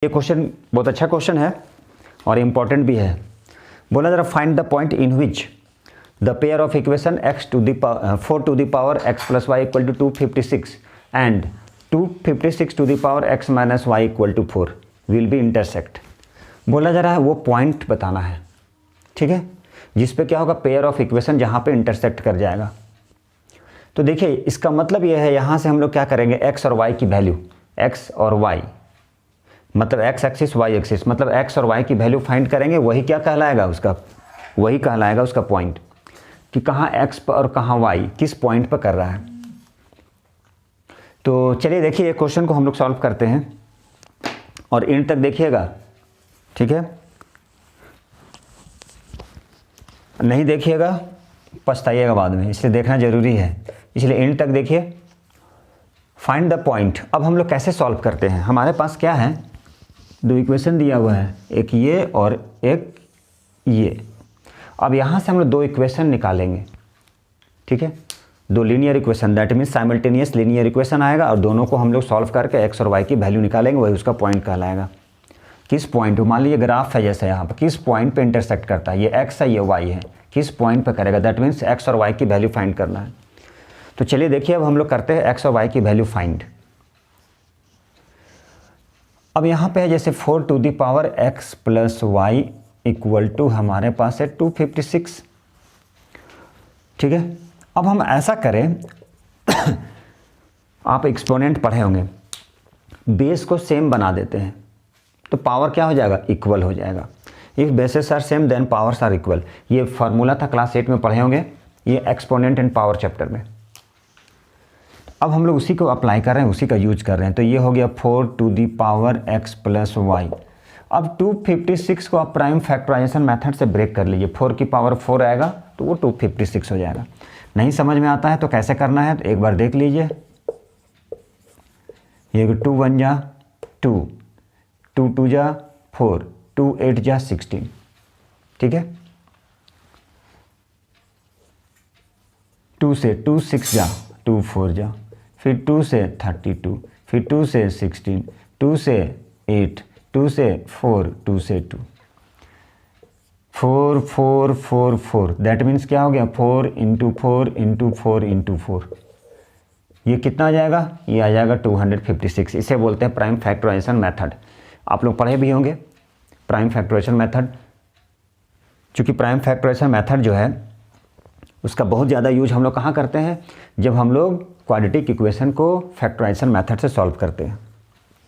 ये क्वेश्चन बहुत अच्छा क्वेश्चन है और इम्पॉर्टेंट भी है। बोला जरा find the point in which the pair of equation x to the 4 to the power x plus y equal to 256 and 256 to the power x minus y equal to 4 will be intersect. बोला जा रहा है वो point बताना है, ठीक है, जिस पे क्या होगा, पेयर ऑफ इक्वेशन जहाँ पे इंटरसेक्ट कर जाएगा। तो देखिए इसका मतलब ये है, यहाँ से हम लोग क्या करेंगे, x और y की वैल्यू, x और y मतलब x एक्सिस y एक्सिस मतलब x और y की वैल्यू फाइंड करेंगे। वही क्या कहलाएगा उसका, वही कहलाएगा उसका पॉइंट, कि कहाँ x पर और कहाँ y किस पॉइंट पर कर रहा है। तो चलिए देखिए ये क्वेश्चन को हम लोग सॉल्व करते हैं और एंड तक देखिएगा, ठीक है, नहीं देखिएगा पछताइएगा बाद में, इसलिए देखना जरूरी है, इसलिए एंड तक देखिए। Find the point. अब हम लोग कैसे सॉल्व करते हैं, हमारे पास क्या है, दो इक्वेशन दिया हुआ है, एक ये और एक ये। अब यहाँ से हम लोग दो इक्वेशन निकालेंगे, ठीक है, दो linear equation, that means simultaneous linear equation आएगा और दोनों को हम लोग सॉल्व करके x और y की वैल्यू निकालेंगे, वही उसका पॉइंट कहलाएगा। किस पॉइंट, मान लीजिए ग्राफ है जैसे यहाँ पर, किस पॉइंट पे इंटरसेक्ट करता है, ये x है ये y है, किस पॉइंट पे करेगा, दैट मीन्स x और y की वैल्यू फाइंड करना है। तो चलिए देखिए अब हम लोग करते हैं x और y की वैल्यू फाइंड। अब यहाँ पे है जैसे 4 to the power x plus y equal to हमारे पास है 256, ठीक है। अब हम ऐसा करें आप एक्सपोनेंट पढ़े होंगे, बेस को सेम बना देते हैं तो पावर क्या हो जाएगा, इक्वल हो जाएगा। If bases are same then powers are equal, ये फार्मूला था क्लास 8 में पढ़े होंगे, ये एक्सपोनेंट एंड पावर चैप्टर में। अब हम लोग उसी को अप्लाई कर रहे हैं, उसी का यूज कर रहे हैं। तो ये हो गया 4 to the power x plus y. अब 256 को आप प्राइम फैक्टराइजेशन मेथड से ब्रेक कर लीजिए, 4 की पावर 4 आएगा तो वो 256 हो जाएगा। नहीं समझ में आता है तो कैसे करना है तो एक बार देख लीजिए। ये 2 1 जा 2, 2 2 जा 4, 2 8 जा 16, ठीक है। 2 से 2 6 जा 2 4 जा, फिर 2 से 32, फिर 2 से 16, 2 से 8, 2 से 4, 2 से 2, 4 4 4 4, दैट मीन्स क्या हो गया, 4 इंटू 4 इंटू 4 इंटू 4, ये कितना आ जाएगा, ये आ जाएगा 256। इसे बोलते हैं प्राइम फैक्टराइजेशन मेथड। आप लोग पढ़े भी होंगे प्राइम फैक्टराइजेशन मेथड। चूँकि प्राइम फैक्टराइजेशन मेथड जो है उसका बहुत ज़्यादा यूज हम लोग कहाँ करते हैं, जब हम लोग क्वाड्रेटिक इक्वेशन को फैक्टराइजेशन मेथड से सॉल्व करते हैं,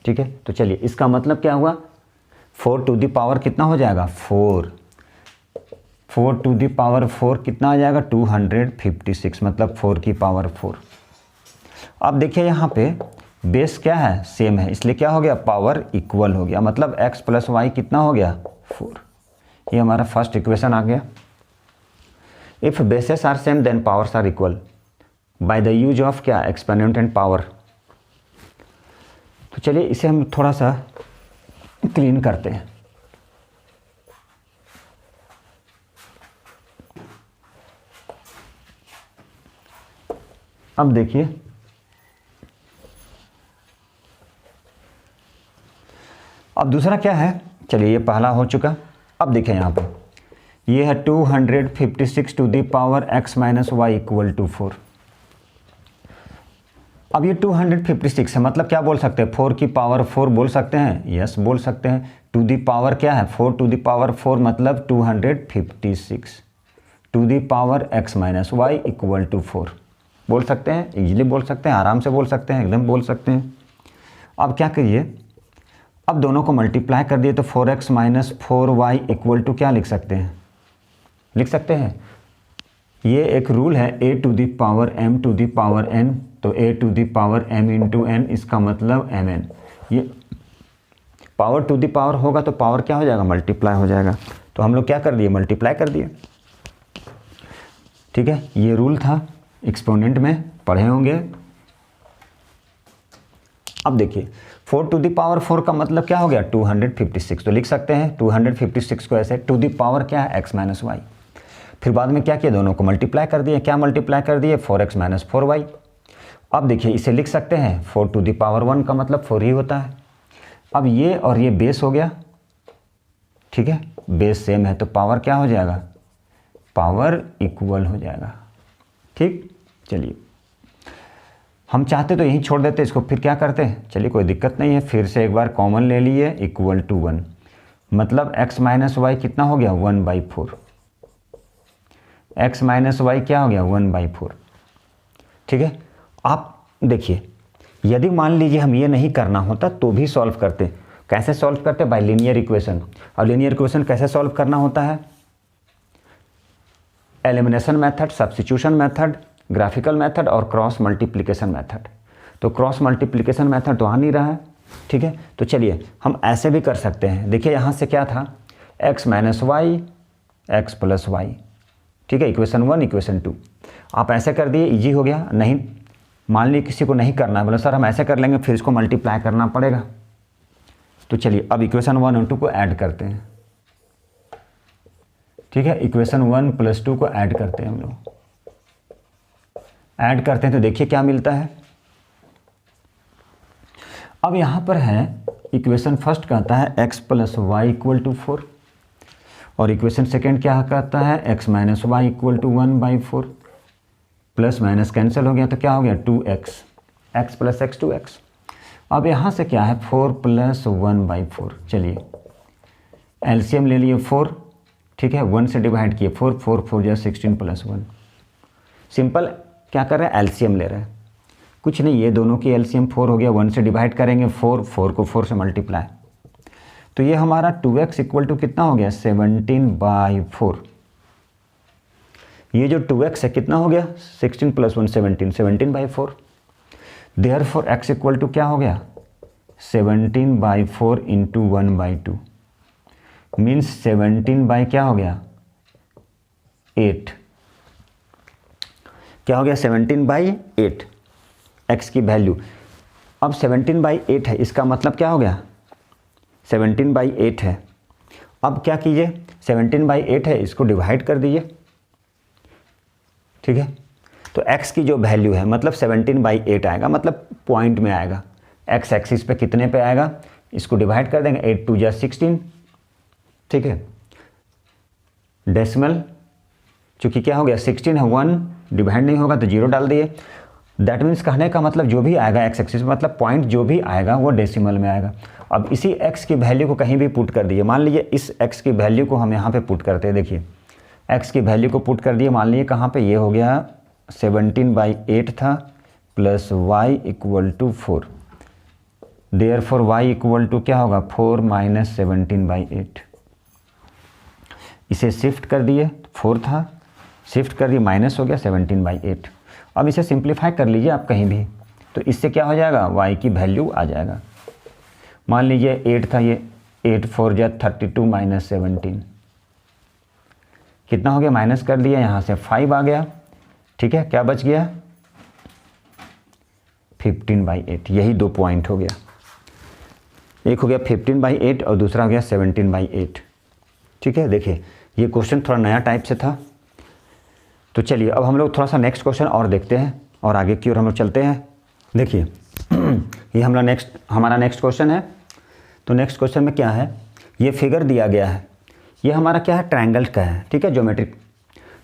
ठीक है। तो चलिए इसका मतलब क्या हुआ, 4 टू दी पावर कितना हो जाएगा, 4 टू दी पावर 4 कितना आ जाएगा, 256 मतलब 4 की पावर 4। अब देखिए यहाँ पे बेस क्या है, सेम है, इसलिए क्या हो गया, पावर इक्वल हो गया, मतलब x प्लस वाई कितना हो गया, 4। ये हमारा फर्स्ट इक्वेशन आ गया। If bases are same then powers are equal by the use of क्या, एक्सपोनेंट एंड पावर। तो चलिए इसे हम थोड़ा सा क्लीन करते हैं। अब देखिए अब दूसरा क्या है, चलिए ये पहला हो चुका। अब देखिए यहाँ पे ये है 256 to the power x minus y equal to 4। अब ये 256 है, मतलब क्या बोल सकते हैं, 4 की पावर 4 बोल सकते हैं, यस बोल सकते हैं। टू दी पावर क्या है, 4 टू दी पावर 4 मतलब 256 to the power x minus y equal to 4 बोल सकते हैं, इजीली बोल सकते हैं, आराम से बोल सकते हैं, एकदम बोल सकते हैं। अब क्या करिए, अब दोनों को मल्टीप्लाई कर दिए तो 4x minus 4y equal to क्या लिख सकते हैं, लिख सकते हैं, ये एक रूल है a to the power m to the power n, तो a to the power m into n, इसका मतलब mn। ये पावर टू दी पावर होगा तो पावर क्या हो जाएगा, मल्टीप्लाई हो जाएगा। तो हम लोग क्या कर दिए, मल्टीप्लाई कर दिए, ठीक है। ये रूल था, एक्सपोनेंट में पढ़े होंगे। अब देखिए 4 टू दी पावर 4 का मतलब क्या हो गया, 256, तो लिख सकते हैं 256 को ऐसे, टू दी पावर क्या है, x माइनस वाई। फिर बाद में क्या किया, दोनों को मल्टीप्लाई कर दिए, क्या मल्टीप्लाई कर दिए, 4x माइनस 4y। अब देखिए इसे लिख सकते हैं 4 टू दी पावर 1 का मतलब 4 ही होता है। अब ये और ये बेस हो गया, ठीक है, बेस सेम है तो पावर क्या हो जाएगा, पावर इक्वल हो जाएगा। ठीक, चलिए हम चाहते तो यहीं छोड़ देते इसको, फिर क्या करते हैं, चलिए कोई दिक्कत नहीं है, फिर से एक बार कॉमन ले लिए, इक्वल टू 1, मतलब x माइनस वाई कितना हो गया 1/4, x माइनस वाई क्या हो गया 1/4। ठीक है, आप देखिए यदि मान लीजिए हम ये नहीं करना होता तो भी सॉल्व करते, कैसे सॉल्व करते, बाय लीनियर इक्वेशन। और लीनियर इक्वेशन कैसे सॉल्व करना होता है, elimination method, substitution method, graphical method और क्रॉस मल्टीप्लिकेशन मेथड। तो क्रॉस मल्टीप्लिकेशन मेथड तो आ नहीं रहा है, ठीक है, तो चलिए हम ऐसे भी कर सकते हैं। देखिए यहाँ से क्या था, x minus y x plus y, ठीक है, इक्वेशन 1 इक्वेशन 2। आप ऐसे कर दिए, इजी हो गया। नहीं मान लीजिए किसी को नहीं करना है, बोले सर हम ऐसे कर लेंगे, फिर इसको मल्टीप्लाई करना पड़ेगा। तो चलिए अब इक्वेशन 1 और 2 को ऐड करते हैं, ठीक है, इक्वेशन 1 प्लस 2 को ऐड करते हैं हम लोग, ऐड करते हैं तो देखिए क्या मिलता है। अब यहाँ पर है इक्वेशन फर्स्ट कहता है x plus y equal to 4 और इक्वेशन सेकेंड क्या कहता है x minus y equal to 1/4, plus minus cancel हो गया तो क्या हो गया 2x, x plus x 2x। अब यहाँ से क्या है 4 प्लस 1/4, चलिए एलसीएम ले लिए 4, ठीक है, 1 से डिवाइड किए 4, 4 4 जा 16 प्लस 1। सिंपल क्या कर रहे हैं, एलसीएम ले रहे हैं, कुछ नहीं, ये दोनों की एलसीएम 4 हो गया, 1 से डिवाइड करेंगे 4, 4 को 4 से मल्टीप्लाई, तो ये हमारा 2x इक्वल टू कितना हो गया 17/4। ये जो 2x है कितना हो गया 16 plus 1 17, 17/4। Therefore x equal to क्या हो गया 17/4 इंटू 1/2 मीन्स 17 बाई क्या हो गया 8, क्या हो गया 17/8 x की वैल्यू। अब 17/8 है, इसका मतलब क्या हो गया 17/8 है। अब क्या कीजिए 17/8 है, इसको डिवाइड कर दीजिए, ठीक है, तो x की जो वैल्यू है मतलब 17/8 आएगा, मतलब पॉइंट में आएगा, x एक्सिस पे कितने पे आएगा, इसको डिवाइड कर देंगे, 8 2 जा 16, ठीक है, डेसिमल चूँकि क्या हो गया 16 है, 1 डिवाइड नहीं होगा तो 0 डाल दिए। दैट मीन्स कहने का मतलब जो भी आएगा x एक्सिस मतलब पॉइंट जो भी आएगा वो डेसिमल में आएगा। अब इसी x की वैल्यू को कहीं भी पुट कर दीजिए, मान लीजिए इस x की वैल्यू को हम यहाँ पे पुट करते हैं, देखिए x की वैल्यू को पुट कर दिए, मान लीजिए कहाँ पे, ये हो गया 17/8 था plus y equal to 4, therefore y equal to क्या होगा 4 माइनस 17/8। इसे शिफ्ट कर दिए, 4 था, शिफ्ट कर दिए, माइनस हो गया 17/8। अब इसे सिंप्लीफाई कर लीजिए आप कहीं भी, तो इससे क्या हो जाएगा y की वैल्यू आ जाएगा। मान लीजिए 8 था, ये 8 4 जा 32 माइनस 17 कितना हो गया, माइनस कर दिया, यहाँ से 5 आ गया, ठीक है, क्या बच गया 15/8। यही 2 पॉइंट हो गया, एक हो गया 15/8 और दूसरा हो गया 17/8, ठीक है। देखिए ये क्वेश्चन थोड़ा नया टाइप से था, तो चलिए अब हम लोग थोड़ा सा नेक्स्ट क्वेश्चन और देखते हैं और आगे की ओर हम लोग चलते हैं। देखिए ये हमारा नेक्स्ट क्वेश्चन है। तो नेक्स्ट क्वेश्चन में क्या है, ये फिगर दिया गया है, ये हमारा क्या है ट्रायंगल का है, ठीक है, ज्योमेट्रिक।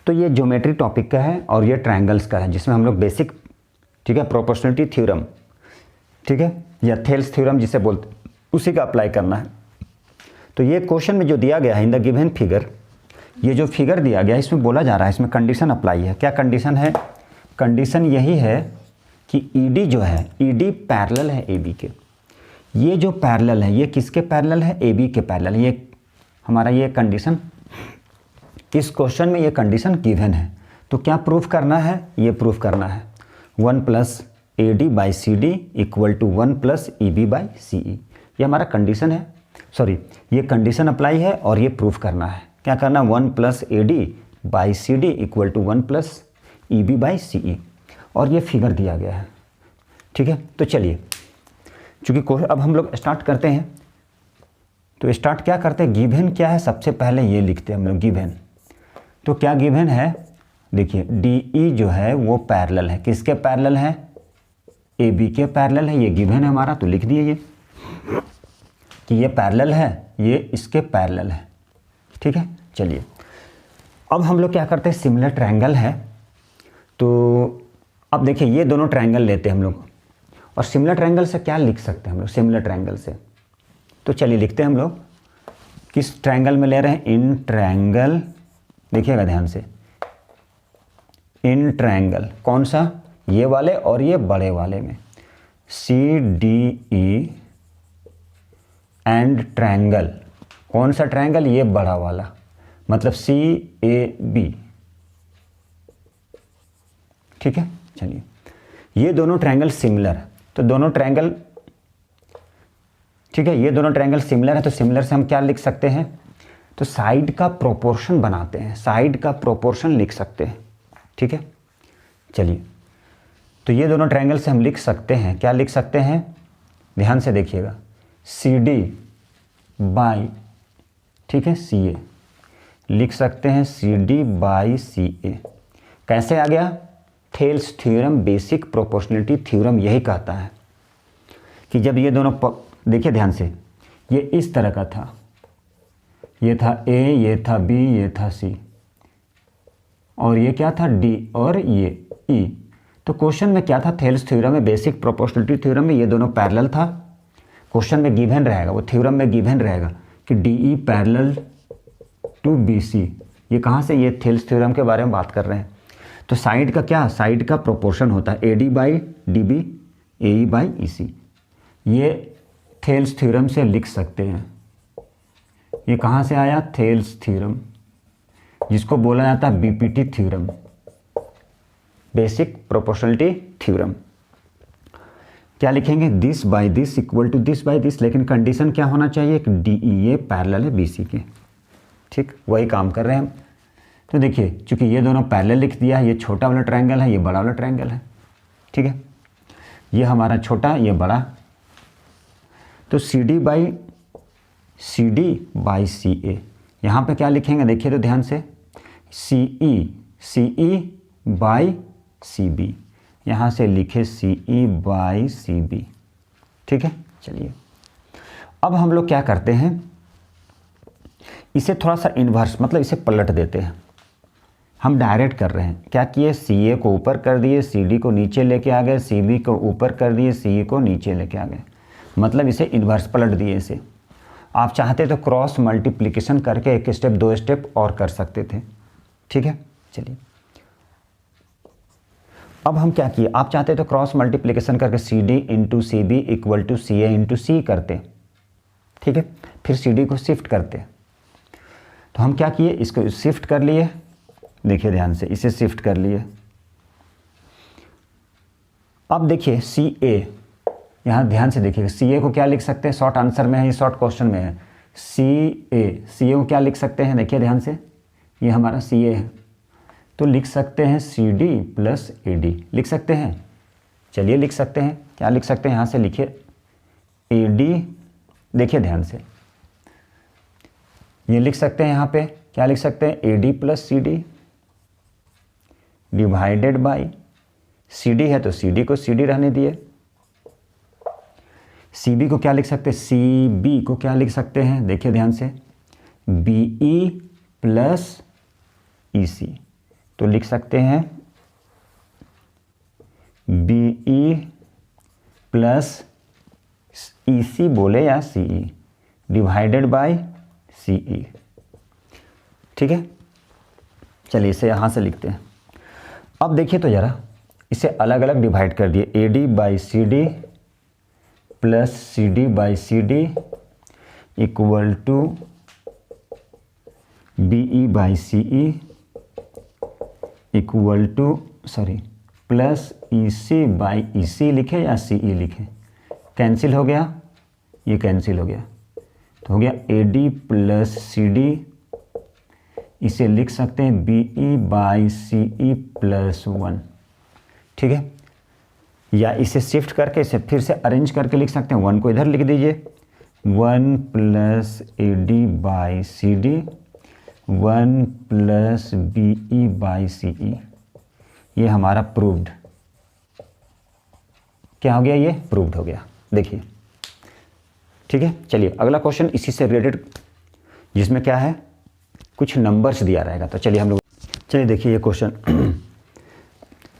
तो ये ज्योमेट्री टॉपिक का है और ये ट्रायंगल्स का है, जिसमें हम लोग बेसिक, ठीक है, प्रोपोर्शनलिटी थ्योरम, ठीक है, या थेल्स थ्योरम जिसे बोलते, उसी का अप्लाई करना है। तो ये क्वेश्चन में जो दिया गया है इन द गिवन फिगर, ये जो फिगर दिया गया है इसमें बोला जा रहा है, इसमें कंडीशन अप्लाई है। क्या कंडीशन है, कंडीशन यही है कि ED जो है, ED पैरेलल है AB के। ये जो पैरेलल है ये किसके पैरेलल है, AB के पैरेलल। ये हमारा ये कंडीशन, इस क्वेश्चन में ये कंडीशन गिवन है। तो क्या प्रूफ करना है, ये प्रूफ करना है 1 plus AD/CD equal to 1 plus EB/CE। ये हमारा कंडीशन है, सॉरी ये कंडीशन अप्लाई है और ये प्रूफ करना है। क्या करना, 1 plus AD/CD equal to 1 plus EB/CE, और ये फिगर दिया गया है, ठीक है। तो चलिए चूँकि अब हम लोग स्टार्ट करते हैं, तो स्टार्ट क्या करते हैं, गिवन क्या है, सबसे पहले ये लिखते हैं हम लोग गिवन। तो क्या गिवन है, देखिए DE जो है वो पैरेलल है, किसके पैरेलल है, AB के पैरेलल है, ये गिवन है हमारा, तो लिख दिए ये। कि ये पैरेलल है, ये इसके पैरेलल है। ठीक है, चलिए अब हम लोग क्या करते हैं, सिमिलर ट्रायंगल है तो अब देखिए ये दोनों ट्रायंगल लेते हैं हम लोग, और सिमिलर ट्रायंगल से क्या लिख सकते हैं हम लोग, सिमिलर ट्रायंगल से तो चलिए लिखते हैं हम लोग। किस ट्रायंगल में ले रहे हैं, इन ट्रायंगल, देखिएगा ध्यान से, इन ट्रायंगल कौन सा, ये वाले और ये बड़े वाले में, C D E and triangle, कौन सा ट्रायंगल, ये बड़ा वाला, मतलब सी ए बी। ठीक है, चलिए ये दोनों ट्रायंगल सिमिलर है, तो दोनों ट्रायंगल, ठीक है, ये दोनों ट्रायंगल सिमिलर है, तो सिमिलर से हम क्या लिख सकते हैं, तो साइड का प्रोपोर्शन बनाते हैं, साइड का प्रोपोर्शन लिख सकते हैं। ठीक है, चलिए तो ये दोनों ट्रायंगल से हम लिख सकते हैं, क्या लिख सकते हैं, ध्यान से देखिएगा, सी डी बाई, ठीक है, सी ए, लिख सकते हैं सी डी बाई सी ए। कैसे आ गया, Thales theorem, basic proportionality theorem यही कहता है कि जब ये दोनों देखिए ध्यान से, ये इस तरह का था, ये था ए, ये था बी, ये था सी, और ये क्या था डी, और ये ई। तो क्वेश्चन में क्या था, थेल्स थ्योरम में, बेसिक प्रोपोर्शनलिटी थ्योरम में ये दोनों पैरेलल था। क्वेश्चन में गिवन रहेगा, वो थ्योरम में गिवन रहेगा कि D E parallel to B C. ये कहाँ से, ये थेल्स थ्योरम के बारे में बात कर रहे हैं। तो साइड का क्या, साइड का प्रोपोर्शन होता है A D by D B, A E by E C. ये थेल्स थ्योरम से लिख सकते हैं। ये कहाँ से आया, थेल्स थ्योरम, जिसको बोला जाता है BPT theorem, basic proportionality theorem. क्या लिखेंगे, this by this equal to this by this, लेकिन कंडीशन क्या होना चाहिए कि डी ई ए पैरेलल है बी सी के। ठीक, वही काम कर रहे हैं हम। तो देखिए चूंकि ये दोनों पैरेलल लिख दिया है, ये छोटा वाला ट्रायंगल है, ये बड़ा वाला ट्रायंगल है। ठीक है, ये हमारा छोटा, ये बड़ा, तो सी डी बाई सी ए, यहाँ पे क्या लिखेंगे, देखिए तो ध्यान से, सी ई बाई सी बी, यहाँ से लिखे सी ई बाई सी बी। ठीक है, चलिए अब हम लोग क्या करते हैं, इसे थोड़ा सा इन्वर्स, मतलब इसे पलट देते हैं। हम डायरेक्ट कर रहे हैं, क्या किए, सी ए को ऊपर कर दिए, सी डी को नीचे लेके आ गए, सी बी को ऊपर कर दिए, सी ई को नीचे लेके आ गए, मतलब इसे इन्वर्स पलट दिए इसे। आप चाहते तो क्रॉस मल्टीप्लिकेशन करके एक स्टेप, दो स्टेप और कर सकते थे। ठीक है, चलिए अब हम क्या किए, आप चाहते तो क्रॉस मल्टीप्लिकेशन करके C D into C B equal to C A into C करते। ठीक है, फिर सी डी को शिफ्ट करते। तो हम क्या किए, इसको शिफ्ट कर लिए, देखिए ध्यान से, इसे शिफ्ट कर लिए। अब देखिए सी ए, यहाँ ध्यान से देखिए, सी ए को क्या लिख सकते हैं, शॉर्ट आंसर में है, ये शॉर्ट क्वेश्चन में है, सी ए को क्या लिख सकते हैं, देखिए ध्यान से, ये हमारा सी ए है, तो लिख सकते हैं C D plus A D, लिख सकते हैं। चलिए लिख सकते हैं, क्या लिख सकते हैं, यहाँ से लिखिए ए डी, देखिए ध्यान से, ये लिख सकते हैं, यहाँ पे क्या लिख सकते हैं, A D plus C D divided by, C D है तो सी डी को सी डी रहने दिए, सी बी को क्या लिख सकते हैं, सी बी को क्या लिख सकते हैं, देखिए ध्यान से, बी ई प्लस ई सी, तो लिख सकते हैं बी ई प्लस ई सी बोले या सी ई डिवाइडेड बाय सी ई। ठीक है, चलिए इसे यहाँ से लिखते हैं। अब देखिए तो ज़रा, इसे अलग अलग डिवाइड कर दिए, A D by C D plus C D by C D equal to B E by C E equal to plus E C by E C लिखे या सी ई लिखे, कैंसिल हो गया, ये कैंसिल हो गया, तो हो गया A D plus C D, इसे लिख सकते हैं B E by C E plus 1। ठीक है, या इसे शिफ्ट करके इसे फिर से अरेंज करके लिख सकते हैं, 1 को इधर लिख दीजिए, 1 plus A D by C D 1 plus B E by C E, ये हमारा प्रूव्ड, क्या हो गया, ये प्रूव्ड हो गया। देखिए ठीक है, चलिए अगला क्वेश्चन इसी से रिलेटेड, जिसमें क्या है, कुछ नंबर्स दिया रहेगा। तो चलिए हम लोग, चलिए देखिए ये क्वेश्चन,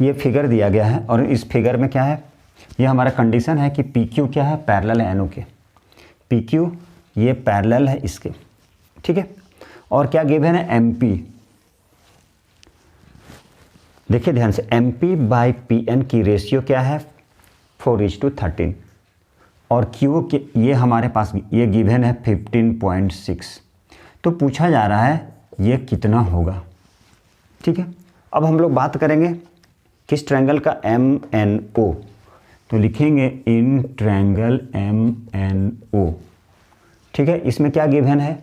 ये फिगर दिया गया है और इस फिगर में क्या है, ये हमारा कंडीशन है कि पी क्यू क्या है, पैरेलल है एनओ के। पी क्यू ये पैरेलल है इसके, ठीक है। और क्या गिवन है, एम पी। देखिए ध्यान से, M P by P N की रेशियो क्या है, 4:13। और क्यू के ये हमारे पास ये गिवन है 15.6। तो पूछा जा रहा है ये कितना होगा, ठीक है। अब हम लोग बात करेंगे किस ट्रायंगल का, एम एन ओ। तो लिखेंगे in triangle M N O, ठीक है। इसमें क्या गिवन है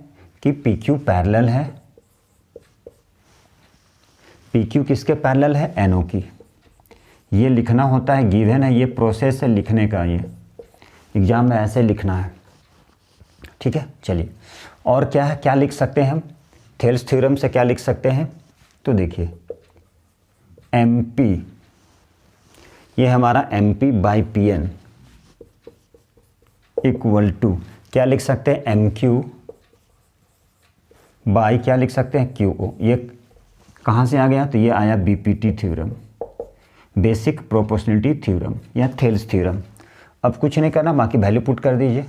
कि पी क्यू पैरेलल है, पी क्यू किसके पैरेलल है, एन ओ की। ये लिखना होता है, गिवन है, ये प्रोसेस है लिखने का, ये एग्जाम में ऐसे लिखना है, ठीक है। चलिए और क्या है, क्या लिख सकते हैं हम, थेल्स थ्योरम से क्या लिख सकते हैं। तो देखिए एम पी, ये हमारा M P by P N equal to क्या लिख सकते हैं, एम क्यू बाई क्या लिख सकते हैं, क्यू ओ। ये कहाँ से आ गया, तो ये आया BPT theorem, basic proportionality theorem या थेल्स थ्योरम। अब कुछ नहीं करना, बाकी वैल्यू पुट कर दीजिए।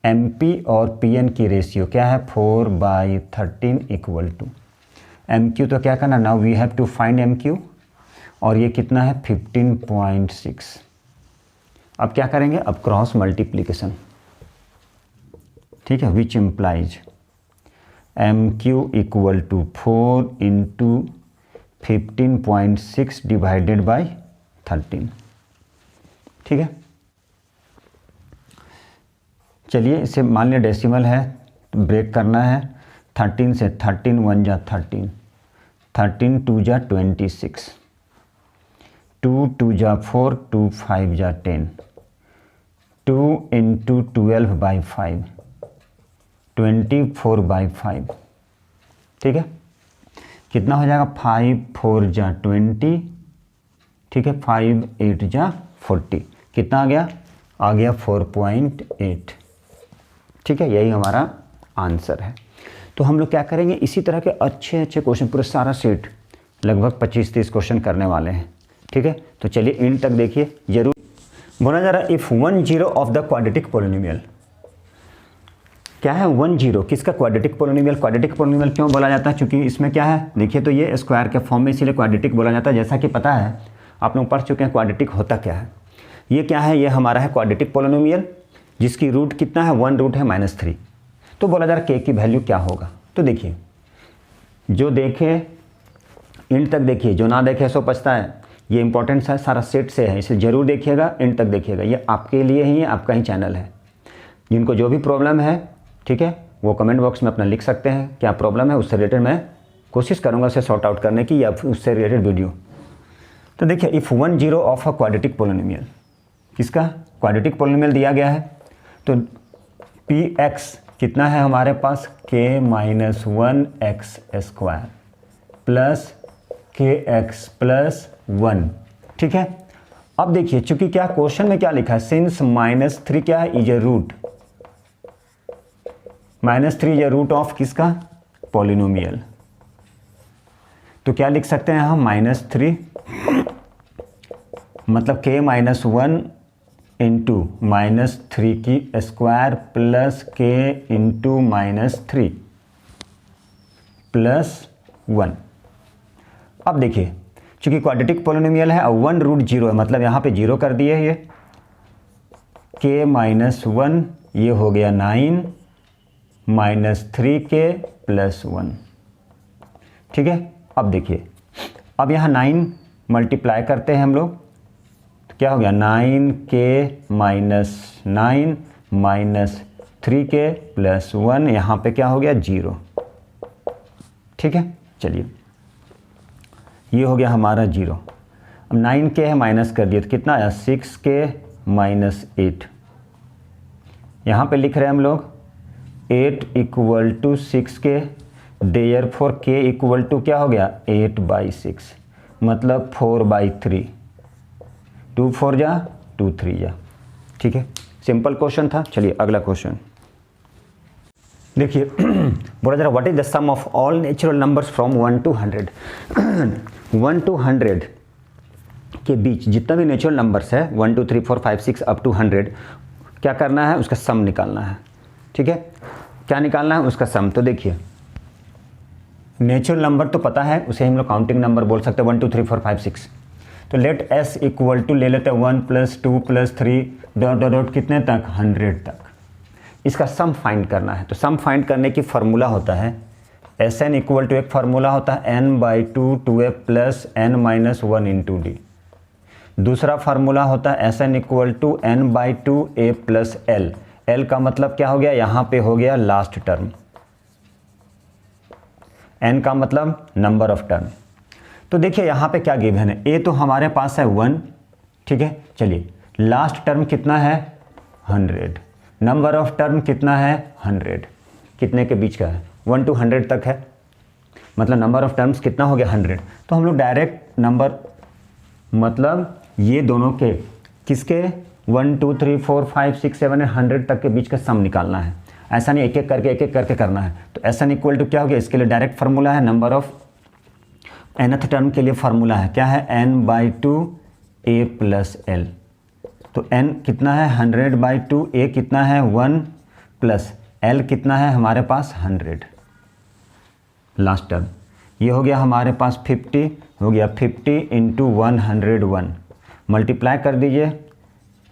एम पी और पी एन की रेशियो क्या है, 4/13 इक्वल टू एम क्यू। तो क्या करना, now we have to find M Q, और ये कितना है 15.6। अब क्या करेंगे, अब क्रॉस मल्टीप्लीकेशन, ठीक है, which implies M Q equal to 4 × 15.6 divided by 13, ठीक है। चलिए इसे मान लिया डेसिमल है तो ब्रेक करना है, 13 से 13 1 जा 13, 13 2 जा 26, 2 2 जा 4, 2 5 जा 10, 2 × 12/5, 24/5, ठीक है। कितना हो जाएगा, 5 4 जा 20, ठीक है, 5 8 जा 40, कितना आ गया 4.8, ठीक है। यही हमारा आंसर है। तो हम लोग क्या करेंगे, इसी तरह के अच्छे अच्छे क्वेश्चन, पूरा सारा सेट लगभग 25-30 क्वेश्चन करने वाले हैं, ठीक है। तो चलिए इन तक देखिए जरूर। बोला जा रहा है if 1 0 of the quadratic polynomial, क्या है 1 0 किसका, क्वाड्रेटिक पोलिनोमियल। क्वाड्रेटिक पोलिनोमियल क्यों बोला जाता है, क्योंकि इसमें क्या है, देखिए तो ये स्क्वायर के फॉर्म में, इसीलिए क्वाड्रेटिक बोला जाता है। जैसा कि पता है आप लोग पढ़ चुके हैं क्वाड्रेटिक होता क्या है। ये क्या है, ये हमारा है क्वाड्रेटिक पोलिनोमियल, जिसकी रूट कितना है, 1 रूट है -3। तो बोला जा रहा है के की वैल्यू क्या होगा। तो देखिए जो देखे इन तक देखिए, जो ना देखे सो पछता है। ये इंपॉर्टेंट है, सारा सेट से है, इसे जरूर देखिएगा, इन तक देखिएगा। ये आपके लिए ही है, आपका ही चैनल है। जिनको जो भी प्रॉब्लम है, ठीक है, वो कमेंट बॉक्स में अपना लिख सकते हैं क्या प्रॉब्लम है, उससे रिलेटेड मैं कोशिश करूँगा उसे सॉर्ट आउट करने की, या उससे रिलेटेड वीडियो। तो देखिए if 1 0 of a quadratic polynomial, किसका, क्वाड्रेटिक पोलिनोमियल दिया गया है। तो पी एक्स कितना है हमारे पास, k-1x² प्लस kx+1, ठीक है। अब देखिए चूंकि क्या क्वेश्चन में क्या लिखा है, सिंस -3 क्या है, is a root, -3 is a root of किसका, पॉलिनोमियल। तो क्या लिख सकते हैं हम, -3 मतलब k-1 × -3 की स्क्वायर प्लस k × -3 + 1। अब देखिए चूंकि क्वाड्रेटिक पोलिनोमियल है और 1 रूट 0 है, मतलब यहाँ पे 0 कर दिए, ये k-1 ये हो गया 9 -3k + 1, ठीक है। अब देखिए, अब यहाँ 9 मल्टीप्लाई करते हैं हम लोग, तो क्या हो गया 9k - 9 -3k + 1, यहाँ पे क्या हो गया 0, ठीक है। चलिए ये हो गया हमारा 0। अब 9k है, माइनस कर दिए तो कितना आया 6k - 8। यहाँ पे लिख रहे हैं हम लोग 8 = 6k, देयरफॉर k = क्या हो गया 8/6, मतलब 4/3, 2 4 जा 2 3 जा, ठीक है। सिंपल क्वेश्चन था। चलिए अगला क्वेश्चन देखिए। बोला जरा what is the sum of all natural numbers from 1 to 100। 1 to 100 के बीच जितना भी नेचुरल नंबर्स है 1 2 3 4 5 6 अप टू 100, क्या करना है, उसका सम निकालना है। ठीक है, क्या निकालना है, उसका सम। तो देखिए नेचुरल नंबर तो पता है, उसे हम लोग काउंटिंग नंबर बोल सकते हैं 1 2 3 4 5 6। तो लेट एस इक्वल टू ले लेते हैं 1 + 2 + 3 डॉट डॉट डॉट कितने तक, 100 तक। इसका सम फाइंड करना है। तो सम फाइंड करने की फार्मूला होता है एस एन इक्वल टू, एक फार्मूला होता है n/2 2a + n - 1 × d। दूसरा फार्मूला होता है S N equal to n/2 a + l। l का मतलब क्या हो गया, यहाँ पे हो गया लास्ट टर्म, n का मतलब नंबर ऑफ टर्म। तो देखिए यहाँ पे क्या गिवन है, a तो हमारे पास है 1, ठीक है। चलिए लास्ट टर्म कितना है, 100। नंबर ऑफ टर्म कितना है, 100। कितने के बीच का है, 1 to 100 तक है, मतलब नंबर ऑफ टर्म्स कितना हो गया, 100। तो हम लोग डायरेक्ट नंबर, मतलब ये दोनों के, किसके, 1 2 3 4 5 6 7 100 तक के बीच का सम निकालना है। ऐसा नहीं एक एक करके करना है। तो एस एन इक्वल टू क्या हो गया, इसके लिए डायरेक्ट फार्मूला है, नंबर ऑफ nth टर्म के लिए फार्मूला है, क्या है, n/2 a + l। तो n कितना है, 100/2, a कितना है 1 + l कितना है हमारे पास 100 लास्ट टर्म। ये हो गया हमारे पास 50, हो गया 50 × 101, मल्टीप्लाई कर दीजिए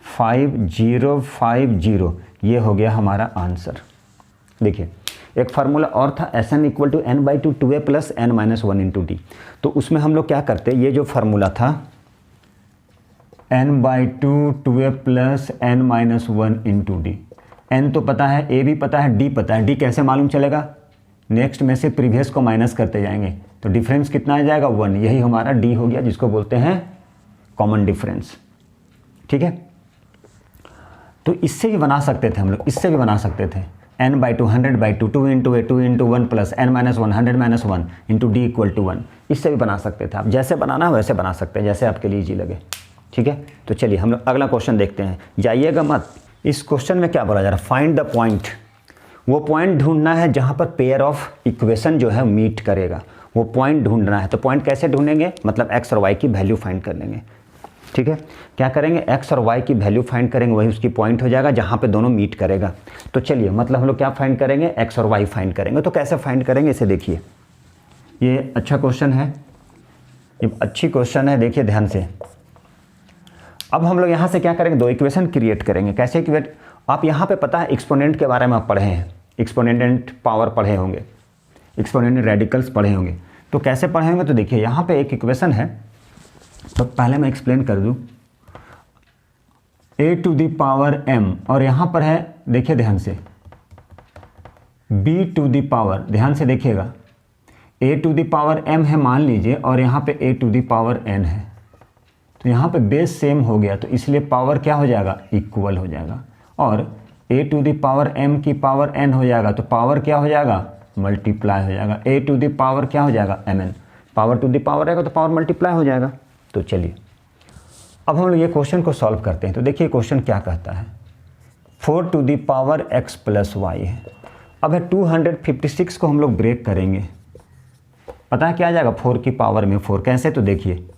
5050, ये हो गया हमारा आंसर। देखिए एक फार्मूला और था S N equal to n/2 2a + n - 1 × d। तो उसमें हम लोग क्या करते, ये जो फार्मूला था n/2 2a + n - 1 × d, n तो पता है, a भी पता है, d पता है। d कैसे मालूम चलेगा, नेक्स्ट में से प्रीवियस को माइनस करते जाएंगे, तो डिफरेंस कितना आ जाएगा, 1। यही हमारा d हो गया, जिसको बोलते हैं कॉमन डिफरेंस। ठीक है, तो इससे भी बना सकते थे हम लोग, इससे भी बना सकते थे n/2 100/2 2 × a 2 × 1 + n - 1 100 - 1 × d = 1। इससे भी बना सकते थे आप, जैसे बनाना है वैसे बना सकते हैं, जैसे आपके लिए ईजी लगे। ठीक है, तो चलिए हम लोग अगला क्वेश्चन देखते हैं। जाइएगा मत। इस क्वेश्चन में क्या बोला जा रहा है, फाइंड द पॉइंट। वो पॉइंट ढूंढना है जहाँ पर पेयर ऑफ इक्वेशन जो है मीट करेगा, वो पॉइंट ढूंढना है। तो पॉइंट कैसे ढूंढेंगे, मतलब x और y की वैल्यू फाइंड कर लेंगे। ठीक है, क्या करेंगे, x और y की वैल्यू फाइंड करेंगे, वही उसकी पॉइंट हो जाएगा जहाँ पे दोनों मीट करेगा। तो चलिए मतलब हम लोग क्या फाइंड करेंगे, x और y फाइंड करेंगे। तो कैसे फाइंड करेंगे इसे देखिए, ये अच्छा क्वेश्चन है, ये अच्छी क्वेश्चन है, देखिए ध्यान से। अब हम लोग यहाँ से क्या करेंगे, दो इक्वेशन क्रिएट करेंगे। कैसे क्रिएट, आप यहाँ पे पता है एक्सपोनेंट के बारे में आप पढ़े हैं, एक्सपोनेंट पावर पढ़े होंगे, एक्सपोनेंट रेडिकल्स पढ़े होंगे। तो कैसे पढ़े होंगे, तो देखिए यहाँ पे एक इक्वेशन है, तो पहले मैं एक्सप्लेन कर दूँ। a⁻m और यहाँ पर है, देखिए ध्यान से, b⁻, ध्यान से देखिएगा, a⁻m है मान लीजिए, और यहाँ पे a⁻n है। तो यहाँ पे बेस सेम हो गया, तो इसलिए पावर क्या हो जाएगा, इक्वल हो जाएगा। और a⁻m की पावर n हो जाएगा, तो पावर क्या हो जाएगा, मल्टीप्लाई हो जाएगा। a⁻ क्या हो जाएगा, mn, power to the power रहेगा तो पावर मल्टीप्लाई हो जाएगा। तो चलिए अब हम लोग ये क्वेश्चन को सॉल्व करते हैं। तो देखिए क्वेश्चन क्या कहता है, 4x + y है। अब है 256 को हम लोग ब्रेक करेंगे, पता है क्या आ जाएगा, 4 की पावर में 4। कैसे, तो देखिए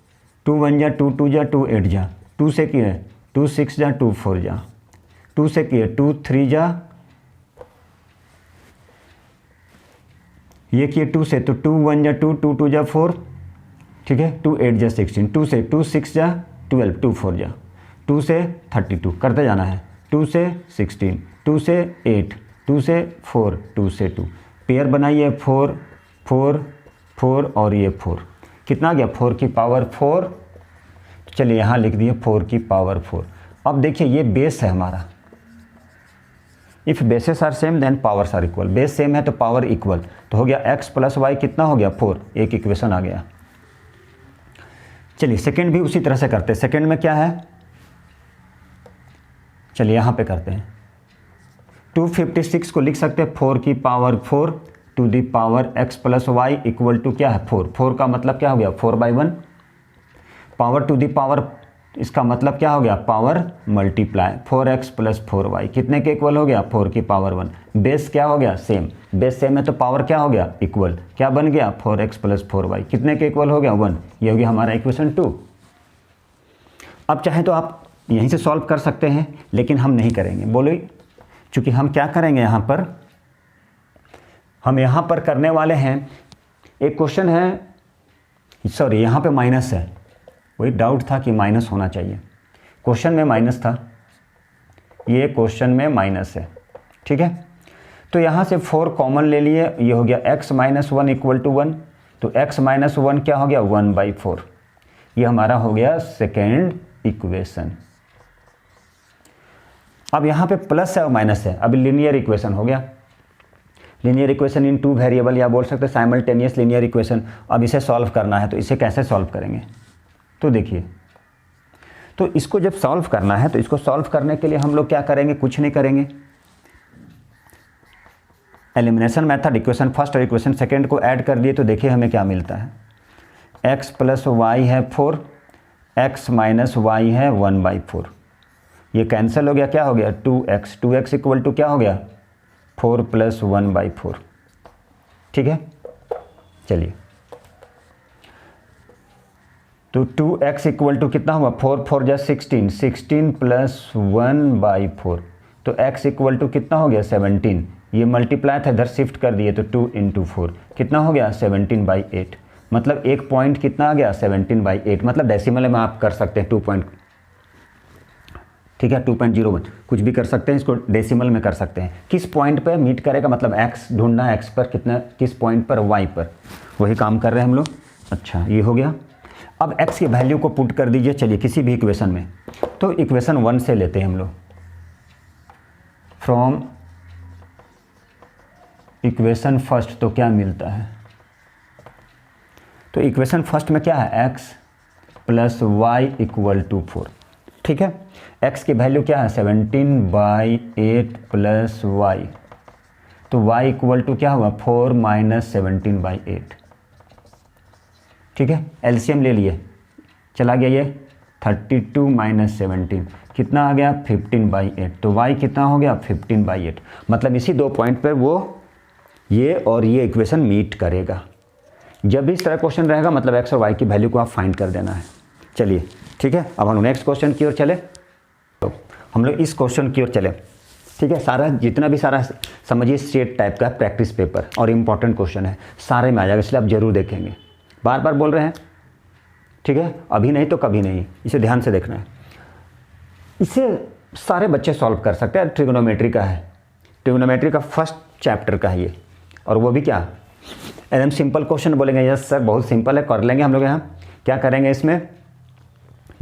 2 1 जा 2 2 जा 2 8 जा, 2 से किए 2 6 जा 2 4 जा, 2 से किए 2 3 जा, ये किए 2 से, तो 2 1 जा 2 2 2 जा 4, ठीक है, 2 8 जा 16, 2 से 2 6 जा 12, 2 4 जा, 2 से 32 करते जाना है, 2 से 16, 2 से 8, 2 से 4, 2 से 2, पेयर बनाइए 4 4 4 और ये 4, कितना आ गया, 4 की पावर 4। चलिए यहाँ लिख दिए 4 की पावर 4। अब देखिए ये बेस है हमारा, if bases are same then powers are equal. Base same है तो पावर इक्वल, तो हो गया x + y कितना हो गया, 4, एक इक्वेशन आ गया। चलिए सेकंड भी उसी तरह से करते हैं। सेकंड में क्या है, चलिए यहाँ पे करते हैं, 256 को लिख सकते हैं 4 की power 4 to the power x + y equal to क्या है, 4। 4 का मतलब क्या हो गया, 4/1, पावर टू दी पावर तो इसका मतलब क्या हो गया, power multiply 4x plus 4y कितने के इक्वल हो गया, 4 की पावर 1। बेस क्या हो गया, सेम, बेस सेम है तो पावर क्या हो गया, इक्वल, क्या बन गया 4x प्लस 4y कितने के इक्वल हो गया, 1। ये हो गया हमारा इक्वेशन 2। अब चाहे तो आप यहीं से सॉल्व कर सकते हैं, लेकिन हम नहीं करेंगे। बोलो, चूँकि हम क्या करेंगे यहाँ पर, हम यहाँ पर करने वाले हैं, एक क्वेश्चन है, सॉरी यहाँ पे माइनस है, वही डाउट था कि माइनस होना चाहिए, क्वेश्चन में माइनस था, ये क्वेश्चन में माइनस है, ठीक है। तो यहाँ से 4 कॉमन ले लिए, ये हो गया x माइनस 1 इक्वल टू 1, तो x माइनस 1 क्या हो गया, 1/4। ये हमारा हो गया सेकेंड इक्वेशन। अब यहाँ पे प्लस है और माइनस है, अब लीनियर इक्वेशन हो गया, लीनियर इक्वेशन इन 2 वेरिएबल, या बोल सकते हैं साइमल्टेनियस लीनियर इक्वेशन। अब इसे सॉल्व करना है, तो इसे कैसे सॉल्व करेंगे, तो देखिए, तो इसको जब सॉल्व करना है तो इसको सॉल्व करने के लिए हम लोग क्या करेंगे, कुछ नहीं करेंगे, एलिमिनेशन मेथड, इक्वेशन फर्स्ट और इक्वेशन सेकेंड को ऐड कर दिए, तो देखिए हमें क्या मिलता है, x प्लस वाई है 4, x माइनस वाई है 1/4, ये कैंसिल हो गया, क्या हो गया 2x, 2x इक्वल टू क्या हो गया 4 प्लस 1/4, ठीक है। चलिए, तो 2x इक्वल टू कितना हुआ, 4 4 जा 16, 16 प्लस 1/4, तो x इक्वल टू कितना हो गया 17, ये मल्टीप्लाई था इधर शिफ्ट कर दिए, तो 2 इंटू 4 कितना हो गया 17/8, मतलब एक पॉइंट कितना आ गया 17/8, मतलब डेसिमल में आप कर सकते हैं 2 पॉइंट, ठीक है, 2.01 कुछ भी कर सकते हैं, इसको डेसिमल में कर सकते हैं। किस पॉइंट पर मीट करेगा, मतलब x ढूंढना है, x पर कितना, किस पॉइंट पर, y पर, वही काम कर रहे हैं हम लोग। अच्छा, ये हो गया। अब x की वैल्यू को पुट कर दीजिए, चलिए किसी भी इक्वेशन में, तो इक्वेशन 1 से लेते हैं हम लोग, फ्रॉम इक्वेशन फर्स्ट, तो क्या मिलता है, तो इक्वेशन फर्स्ट में क्या है, x plus y equal to 4, ठीक है। x की वैल्यू क्या है 17/8 प्लस वाई, तो y इक्वल टू क्या हुआ 4 माइनस 17/8, ठीक है। एलसीएम ले लिए, चला गया ये 32 माइनस 17 कितना आ गया 15/8, तो y कितना हो गया 15/8, मतलब इसी 2 पॉइंट पर वो ये और ये इक्वेशन मीट करेगा। जब भी इस तरह क्वेश्चन रहेगा, मतलब x और y की वैल्यू को आप फाइंड कर देना है। चलिए ठीक है, अब हम नेक्स्ट क्वेश्चन की ओर चले, तो हम लोग इस क्वेश्चन की ओर चले, ठीक है। सारा जितना भी सारा समझिए स्टेट टाइप का प्रैक्टिस पेपर और इम्पॉर्टेंट क्वेश्चन है, सारे में आ जाएगा, इसलिए आप जरूर देखेंगे, बार बार बोल रहे हैं, ठीक है, अभी नहीं तो कभी नहीं, इसे ध्यान से देखना है। इसे सारे बच्चे सॉल्व कर सकते हैं, ट्रिग्नोमेट्री का है, ट्रिग्नोमेट्री का फर्स्ट चैप्टर का है ये, और वो भी क्या एकदम सिंपल क्वेश्चन बोलेंगे, यस सर बहुत सिंपल है, कर लेंगे हम लोग। यहाँ क्या करेंगे, इसमें